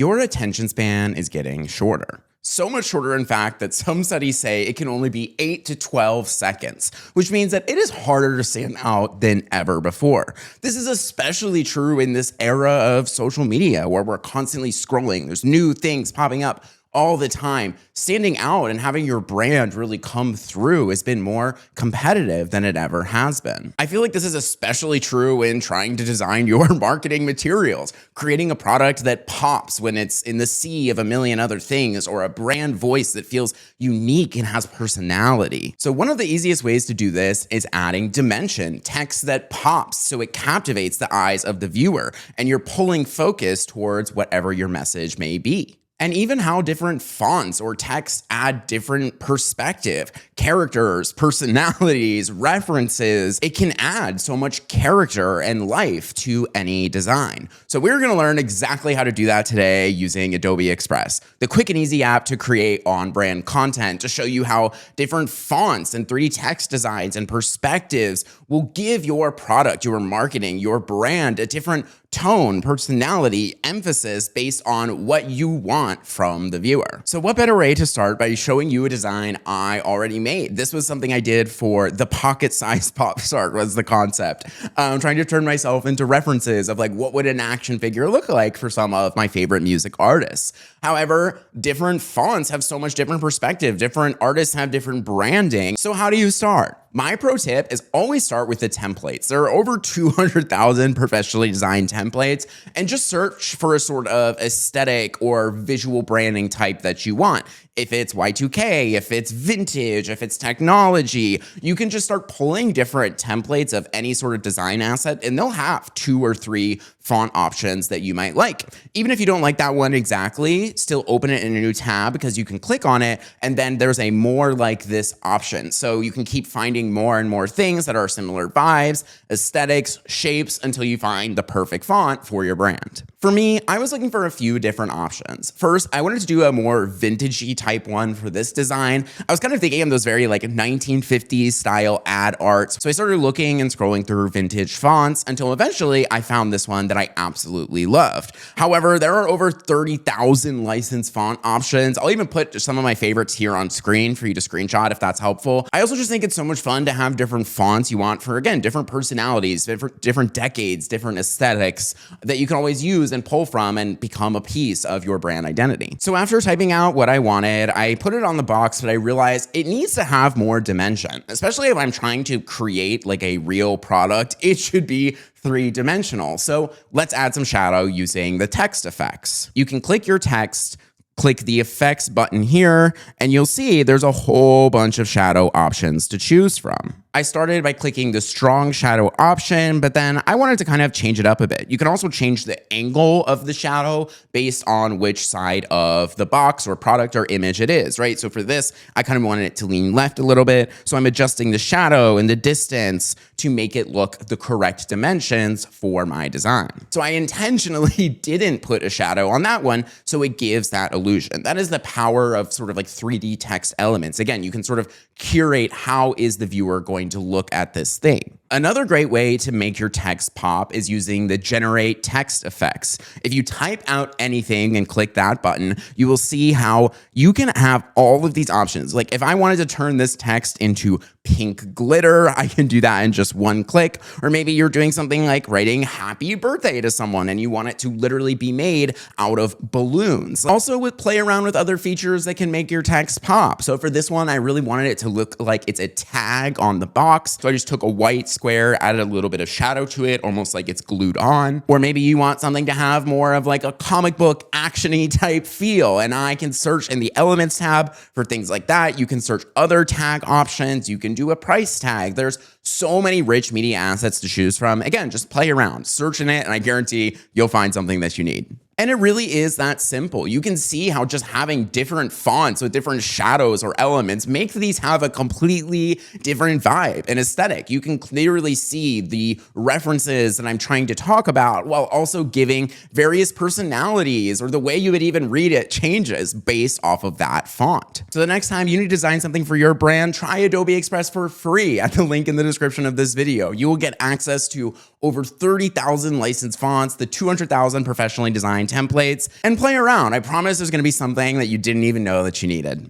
Your attention span is getting shorter. So much shorter, in fact, that some studies say it can only be 8 to 12 seconds, which means that it is harder to stand out than ever before. This is especially true in this era of social media where we're constantly scrolling. There's new things popping up all the time. Standing out and having your brand really come through has been more competitive than it ever has been. I feel like this is especially true in trying to design your marketing materials, creating a product that pops when it's in the sea of a million other things, or a brand voice that feels unique and has personality. So one of the easiest ways to do this is adding dimension, text that pops so it captivates the eyes of the viewer, and you're pulling focus towards whatever your message may be. And even how different fonts or text add different perspective, characters, personalities, references. It can add so much character and life to any design. So we're going to learn exactly how to do that today using Adobe Express, the quick and easy app to create on-brand content, to show you how different fonts and 3D text designs and perspectives will give your product, your marketing, your brand a different tone, personality, emphasis based on what you want from the viewer. So what better way to start by showing you a design I already made? This was something I did for the pocket-sized pop star was the concept. Trying to turn myself into references of like what would an action figure look like for some of my favorite music artists. However, different fonts have so much different perspective. Different artists have different branding. So how do you start? My pro tip is always start with the templates. There are over 200,000 professionally designed templates, and just search for a sort of aesthetic or visual branding type that you want. If it's Y2K, if it's vintage, if it's technology, you can just start pulling different templates of any sort of design asset, and they'll have 2 or 3 font options that you might like. Even if you don't like that one exactly, still open it in a new tab because you can click on it, and then there's a more like this option. So you can keep finding more and more things that are similar vibes, aesthetics, shapes, until you find the perfect font for your brand. For me, I was looking for a few different options. First, I wanted to do a more vintagey type one for this design. I was kind of thinking of those very like 1950s style ad arts. So I started looking and scrolling through vintage fonts until eventually I found this one that I absolutely loved. However, there are over 30,000 licensed font options. I'll even put some of my favorites here on screen for you to screenshot if that's helpful. I also just think it's so much fun to have different fonts you want for, again, different personalities, different decades, different aesthetics that you can always use and pull from and become a piece of your brand identity. So after typing out what I wanted, I put it on the box, but I realized it needs to have more dimension, especially if I'm trying to create like a real product. It should be 3-dimensional. So let's add some shadow using the text effects. You can click your text, click the effects button here, and you'll see there's a whole bunch of shadow options to choose from. I started by clicking the strong shadow option, but then I wanted to kind of change it up a bit. You can also change the angle of the shadow based on which side of the box or product or image it is, right? So for this, I kind of wanted it to lean left a little bit. So I'm adjusting the shadow and the distance to make it look the correct dimensions for my design. So I intentionally didn't put a shadow on that one, so it gives that illusion. That is the power of sort of like 3D text elements. Again, you can sort of curate how is the viewer going to look at this thing. Another great way to make your text pop is using the generate text effects. If you type out anything and click that button, you will see how you can have all of these options. Like if I wanted to turn this text into pink glitter, I can do that in just one click. Or maybe you're doing something like writing happy birthday to someone and you want it to literally be made out of balloons. Also play around with other features that can make your text pop. So for this one, I really wanted it to look like it's a tag on the box. So I just took a white square, added a little bit of shadow to it, almost like it's glued on. Or maybe you want something to have more of like a comic book action-y type feel, and I can search in the elements tab for things like that. You can search other tag options. You can do a price tag. There's so many rich media assets to choose from. Again, just play around, search in it, and I guarantee you'll find something that you need. And it really is that simple. You can see how just having different fonts with different shadows or elements make these have a completely different vibe and aesthetic. You can clearly see the references that I'm trying to talk about while also giving various personalities, or the way you would even read it changes based off of that font. So the next time you need to design something for your brand, try Adobe Express for free at the link in the description of this video. You will get access to over 30,000 licensed fonts, the 200,000 professionally designed templates, and play around. I promise there's going to be something that you didn't even know that you needed.